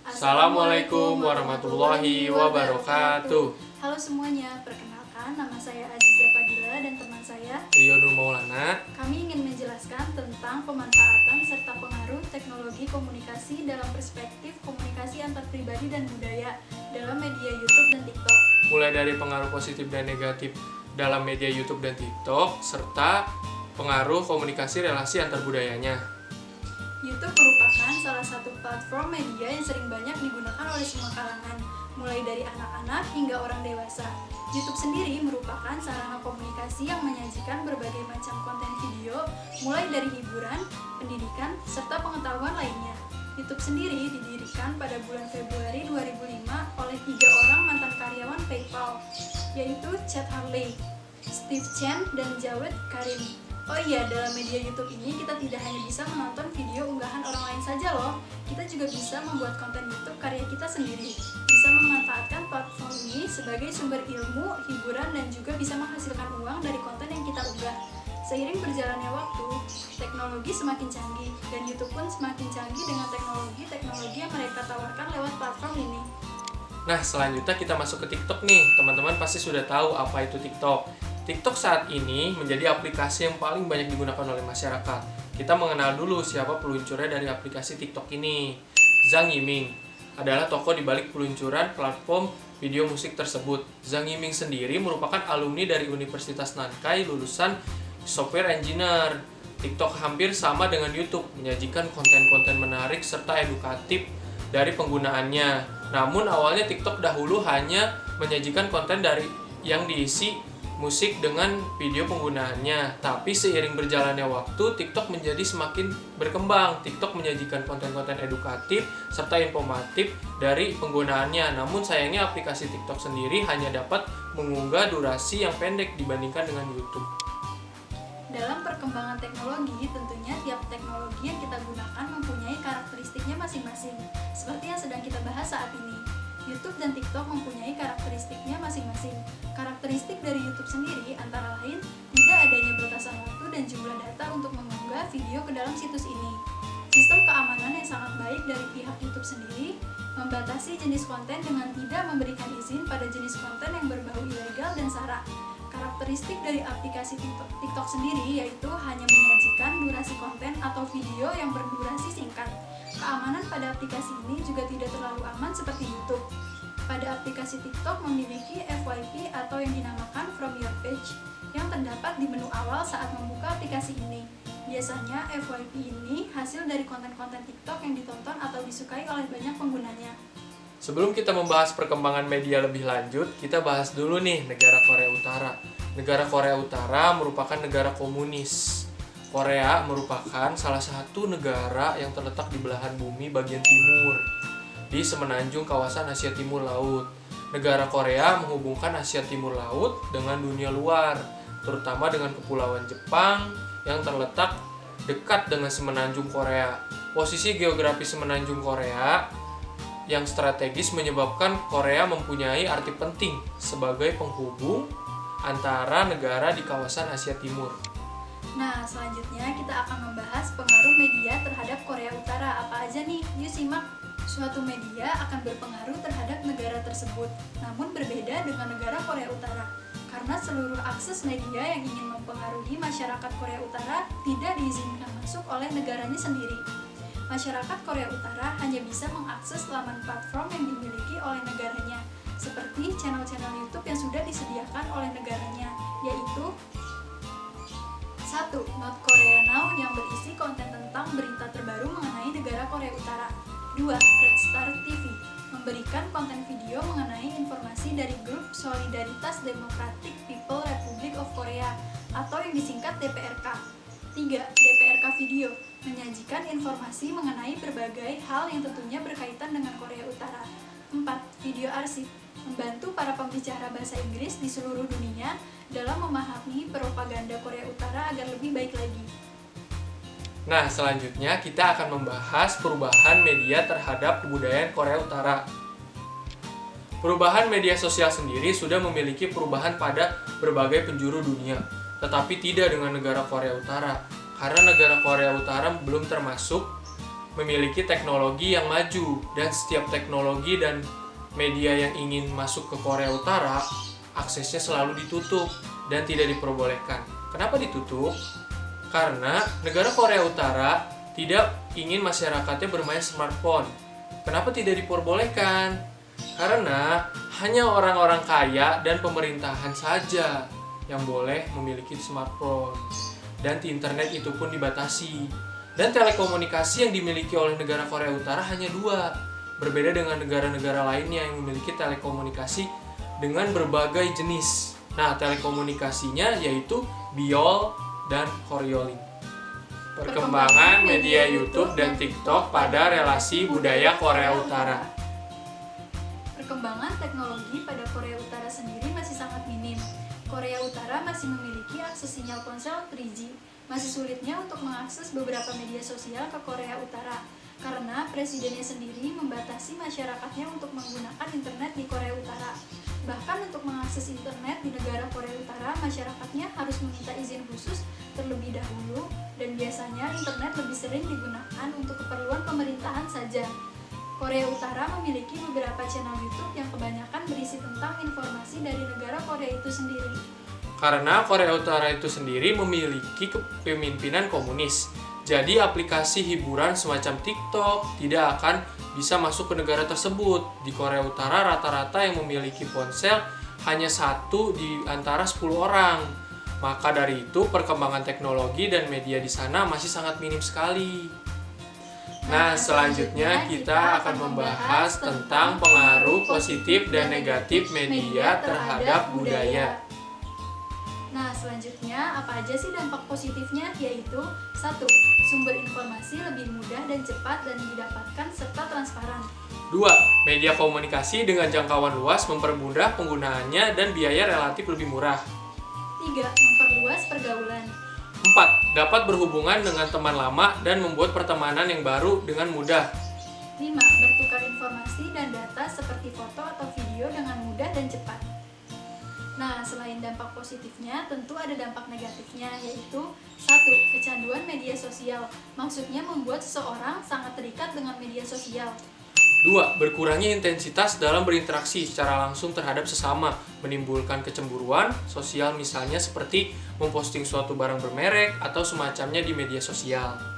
Assalamualaikum warahmatullahi wabarakatuh. Halo semuanya, perkenalkan nama saya Aziza Fadila dan teman saya Rio Nur Maulana. Kami ingin menjelaskan tentang pemanfaatan serta pengaruh teknologi komunikasi dalam perspektif komunikasi antar pribadi dan budaya dalam media YouTube dan TikTok. Mulai dari pengaruh positif dan negatif dalam media YouTube dan TikTok, serta pengaruh komunikasi relasi antar budayanya. YouTube merupakan salah satu platform media yang sering banyak digunakan oleh semua kalangan, mulai dari anak-anak hingga orang dewasa. YouTube sendiri merupakan sarana komunikasi yang menyajikan berbagai macam konten video, mulai dari hiburan, pendidikan, serta pengetahuan lainnya. YouTube sendiri didirikan pada bulan Februari 2005 oleh 3 orang mantan karyawan PayPal, yaitu Chad Hurley, Steve Chen, dan Jawed Karim. Oh iya, dalam media YouTube ini kita tidak hanya bisa menonton video unggahan orang lain saja loh. Kita juga bisa membuat konten YouTube karya kita sendiri. Bisa memanfaatkan platform ini sebagai sumber ilmu, hiburan, dan juga bisa menghasilkan uang dari konten yang kita unggah. Seiring berjalannya waktu, teknologi semakin canggih, dan YouTube pun semakin canggih dengan teknologi yang mereka tawarkan lewat platform ini. Nah, selanjutnya kita masuk ke TikTok nih. Teman-teman pasti sudah tahu apa itu TikTok. TikTok saat ini menjadi aplikasi yang paling banyak digunakan oleh masyarakat. Kita mengenal dulu siapa peluncurnya dari aplikasi TikTok ini. Zhang Yiming adalah tokoh di balik peluncuran platform video musik tersebut. Zhang Yiming sendiri merupakan alumni dari Universitas Nankai lulusan Software Engineer. TikTok hampir sama dengan YouTube, menyajikan konten-konten menarik serta edukatif dari penggunaannya. Namun awalnya TikTok dahulu hanya menyajikan konten dari yang diisi musik dengan video penggunaannya. Tapi seiring berjalannya waktu, TikTok menjadi semakin berkembang. TikTok menyajikan konten-konten edukatif serta informatif dari penggunaannya. Namun sayangnya aplikasi TikTok sendiri hanya dapat mengunggah durasi yang pendek dibandingkan dengan YouTube. Dalam perkembangan teknologi, tentunya tiap teknologi yang kita gunakan mempunyai karakteristiknya masing-masing, seperti yang sedang kita bahas saat ini. YouTube dan TikTok mempunyai karakteristiknya masing-masing. Karakteristik dari YouTube sendiri antara lain tidak adanya batasan waktu dan jumlah data untuk mengunggah video ke dalam situs ini. Sistem keamanan yang sangat baik dari pihak YouTube sendiri membatasi jenis konten dengan tidak memberikan izin pada jenis konten yang berbau ilegal dan sara. Karakteristik dari aplikasi TikTok sendiri yaitu hanya menyajikan durasi konten atau video yang berdurasi singkat. Keamanan pada aplikasi ini juga tidak terlalu aman seperti YouTube. Pada aplikasi TikTok memiliki FYP atau yang dinamakan From Your Page yang terdapat di menu awal saat membuka aplikasi ini. Biasanya FYP ini hasil dari konten-konten TikTok yang ditonton atau disukai oleh banyak penggunanya. Sebelum kita membahas perkembangan media lebih lanjut, kita bahas dulu nih negara Korea Utara. Negara Korea Utara merupakan negara komunis. Korea merupakan salah satu negara yang terletak di belahan bumi bagian timur, di semenanjung kawasan Asia Timur Laut. Negara Korea menghubungkan Asia Timur Laut dengan dunia luar, terutama dengan Kepulauan Jepang yang terletak dekat dengan semenanjung Korea. Posisi geografis semenanjung Korea yang strategis menyebabkan Korea mempunyai arti penting sebagai penghubung antara negara di kawasan Asia Timur. Nah, selanjutnya kita akan membahas pengaruh media terhadap Korea Utara. Apa aja nih? Yuk simak. Suatu media akan berpengaruh terhadap negara tersebut, namun berbeda dengan negara Korea Utara. Karena seluruh akses media yang ingin mempengaruhi masyarakat Korea Utara tidak diizinkan masuk oleh negaranya sendiri. Masyarakat Korea Utara hanya bisa mengakses laman platform yang dimiliki oleh negaranya, seperti channel-channel YouTube yang sudah disediakan oleh negaranya, yaitu 1. North Korea Now yang berisi konten tentang berita terbaru mengenai negara Korea Utara. 2. Red Star TV memberikan konten video mengenai informasi dari grup Solidaritas Democratic People Republic of Korea atau yang disingkat DPRK. 3. DPRK Video menyajikan informasi mengenai berbagai hal yang tentunya berkaitan dengan Korea Utara. 4. Video arsip membantu para pembicara bahasa Inggris di seluruh dunia dalam memahami propaganda Korea Utara agar lebih baik lagi. Nah, selanjutnya kita akan membahas perubahan media terhadap kebudayaan Korea Utara. Perubahan media sosial sendiri sudah memiliki perubahan pada berbagai penjuru dunia, tetapi tidak dengan negara Korea Utara. Karena negara Korea Utara belum termasuk memiliki teknologi yang maju, dan setiap teknologi dan media yang ingin masuk ke Korea Utara, aksesnya selalu ditutup dan tidak diperbolehkan. Kenapa ditutup? Karena negara Korea Utara tidak ingin masyarakatnya bermain smartphone. Kenapa tidak diperbolehkan? Karena hanya orang-orang kaya dan pemerintahan saja yang boleh memiliki smartphone. Dan di internet itu pun dibatasi. Dan telekomunikasi yang dimiliki oleh negara Korea Utara hanya 2. Berbeda dengan negara-negara lainnya yang memiliki telekomunikasi dengan berbagai jenis. Nah, telekomunikasinya yaitu Biol dan Koreolink. Perkembangan media YouTube dan TikTok pada relasi budaya Korea Utara. Perkembangan teknologi pada Korea Utara sendiri masih sangat minim. Korea Utara masih memiliki akses sinyal ponsel 3G. Masih sulitnya untuk mengakses beberapa media sosial ke Korea Utara karena presidennya sendiri membatasi masyarakatnya untuk menggunakan internet di Korea Utara. Bahkan untuk mengakses internet di negara Korea Utara, masyarakatnya harus meminta izin khusus terlebih dahulu, dan biasanya internet lebih sering digunakan untuk keperluan pemerintahan saja. Korea Utara memiliki beberapa channel YouTube yang kebanyakan berisi tentang informasi dari negara Korea itu sendiri. Karena Korea Utara itu sendiri memiliki kepemimpinan komunis, jadi aplikasi hiburan semacam TikTok tidak akan bisa masuk ke negara tersebut. Di Korea Utara rata-rata yang memiliki ponsel hanya 1 di antara 10 orang. Maka dari itu perkembangan teknologi dan media di sana masih sangat minim sekali. Nah, selanjutnya kita akan membahas tentang pengaruh positif dan negatif media terhadap budaya. Nah, selanjutnya apa aja sih dampak positifnya? Yaitu 1. Sumber informasi lebih mudah dan cepat dan didapatkan serta transparan. 2. Media komunikasi dengan jangkauan luas mempermudah penggunaannya dan biaya relatif lebih murah. 3. Memperluas pergaulan. 4. Dapat berhubungan dengan teman lama dan membuat pertemanan yang baru dengan mudah. 5. Bertukar informasi dan data seperti foto atau video dengan mudah dan cepat. Nah, selain dampak positifnya, tentu ada dampak negatifnya, yaitu 1. Kecanduan media sosial. Maksudnya membuat seseorang sangat terikat dengan media sosial. 2. Berkurangnya intensitas dalam berinteraksi secara langsung terhadap sesama, menimbulkan kecemburuan sosial misalnya seperti memposting suatu barang bermerek atau semacamnya di media sosial.